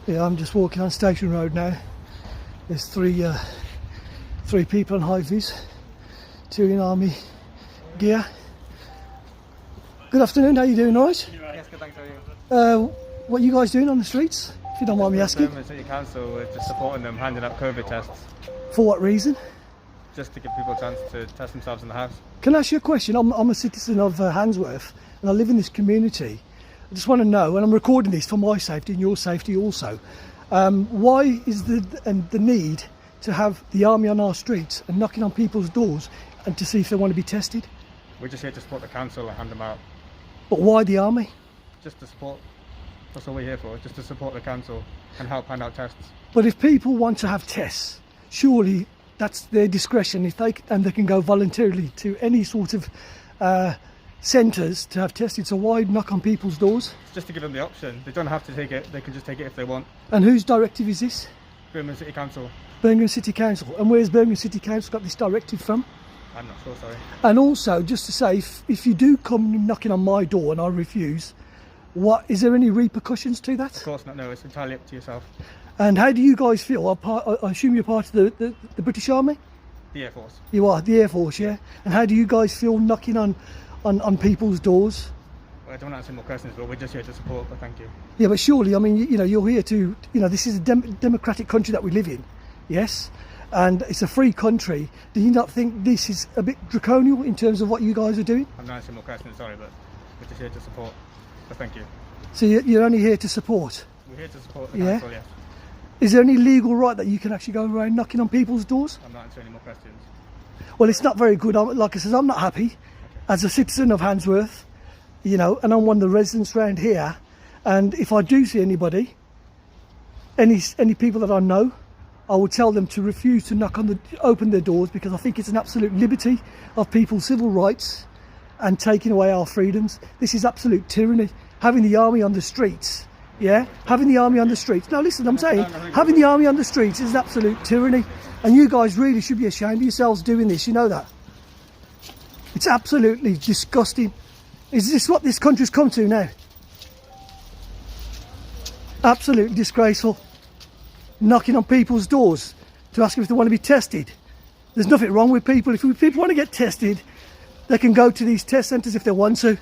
Yeah, I'm just walking on Station Road now. There's three people on high vis, two in army gear. Good afternoon, how you doing, all right? Yes, good, thanks, how are you? What are you guys doing on the streets, if you don't mind me asking? Birmingham City Council, we're just supporting them, handing out COVID tests, For what reason? just to give people a chance to test themselves in the house. Can I ask you a question? I'm a citizen of Handsworth and I live in this community. I just want to know, and I'm recording this for my safety and your safety also, why is the need to have the army on our streets and knocking on people's doors and to see if they want to be tested? We're just here to support the council and hand them out. But why the army? Just to support, that's all we're here for, just to support the council and help hand out tests. But if people want to have tests, surely that's their discretion. If they can go voluntarily to any sort of centres to have tested. So why knock on people's doors? Just to give them the option. They don't have to take it, they can just take it if they want. And whose directive is this? Birmingham City Council. Birmingham City Council. And where's Birmingham City Council got this directive from? I'm not sure, sorry. And also, just to say, if you do come knocking on my door and I refuse, is there any repercussions to that? Of course not, no, it's entirely up to yourself. And how do you guys feel? I assume you're part of the British Army? The Air Force. You are, the Air Force, yeah? And how do you guys feel knocking on people's doors? Well, I don't want to answer more questions, but we're just here to support, but thank you. Yeah, but surely, I mean, you're here to, this is a democratic country that we live in, yes? And it's a free country. Do you not think this is a bit draconian in terms of what you guys are doing? I'm not answering more questions, sorry, but we're just here to support, but thank you. So you're only here to support? We're here to support the council, yes. Is there any legal right that you can actually go around knocking on people's doors? I'm not answering any more questions. Well, it's not very good. Like I said, I'm not happy as a citizen of Handsworth, and I'm one of the residents around here. And if I do see anybody, any people that I know, I will tell them to refuse to open their doors, because I think it's an absolute liberty of people's civil rights and taking away our freedoms. This is absolute tyranny. Having the army on the streets, having the army on the streets. Now listen, I'm saying having the army on the streets is an absolute tyranny, and you guys really should be ashamed of yourselves doing this. You know that. It's absolutely disgusting. Is this what this country's come to now? Absolutely disgraceful. Knocking on people's doors to ask them if they want to be tested. There's nothing wrong with people. If people want to get tested, they can go to these test centres if they want to.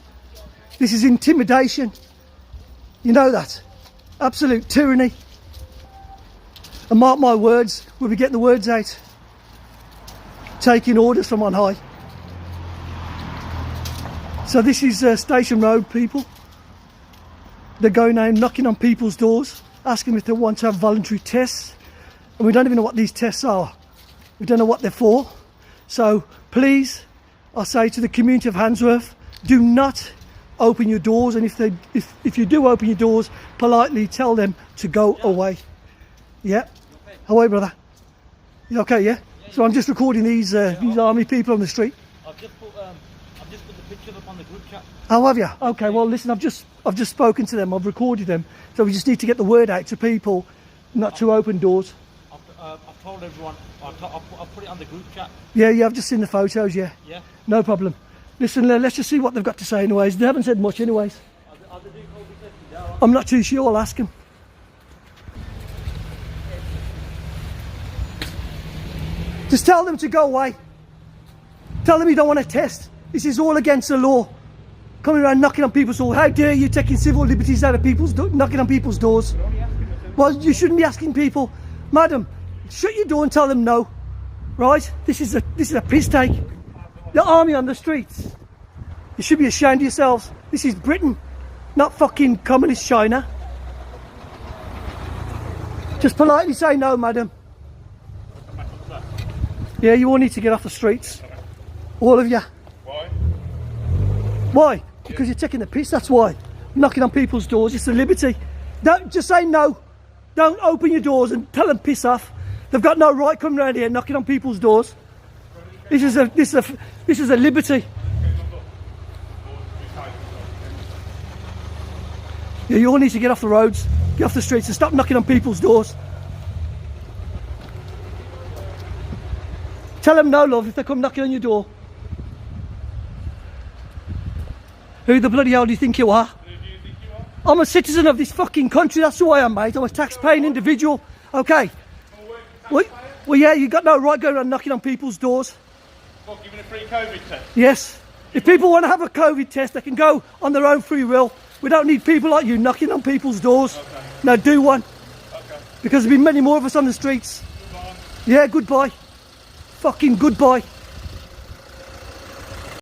This is intimidation. You know that. Absolute tyranny. And mark my words, we'll be getting the words out. Taking orders from on high. So this is Station Road, people. They're going out knocking on people's doors, asking if they want to have voluntary tests. And we don't even know what these tests are. We don't know what they're for. So please, I say to the community of Handsworth, do not open your doors, and if you do open your doors, politely tell them to go away. Yeah. How are you, brother? You okay? Yeah. So I'm just recording these army people on the street. I've just put the pictures up on the group chat. Oh, have you? Okay. Well, listen, I've just spoken to them. I've recorded them. So we just need to get the word out to people not to open doors. I've told everyone. I'll put it on the group chat. Yeah. I've just seen the photos. Yeah. Yeah. No problem. Listen, let's just see what they've got to say anyways. They haven't said much anyways. Are they doing COVID testing now? I'm not too sure. I'll ask them. Just tell them to go away. Tell them you don't want to test. This is all against the law. Coming around knocking on people's doors. How dare you taking civil liberties out of people's knocking on people's doors? Well, you shouldn't be asking people, madam, shut your door and tell them no. Right? This is a piss take. The army on the streets. You should be ashamed of yourselves. This is Britain, not fucking communist China. Just politely say no, madam. Yeah, you all need to get off the streets. All of you. Why? Why? Because you're taking the piss, that's why. Knocking on people's doors, it's a liberty. Don't just say no. Don't open your doors and tell them piss off. They've got no right coming around here knocking on people's doors. This is a liberty. Yeah, you all need to get off the roads, get off the streets and stop knocking on people's doors. Tell them no, love, if they come knocking on your door. Who the bloody hell do you think you are? Who do you think you are? I'm a citizen of this fucking country. That's who I am, mate. I'm a tax-paying individual. Okay. Well, yeah, you got no right going around knocking on people's doors. What, giving a free COVID test? Yes. If people want to have a COVID test, they can go on their own free will. We don't need people like you knocking on people's doors. Okay. Now do one. Okay. Because there'll be many more of us on the streets. Goodbye. Yeah, goodbye. Fucking goodbye.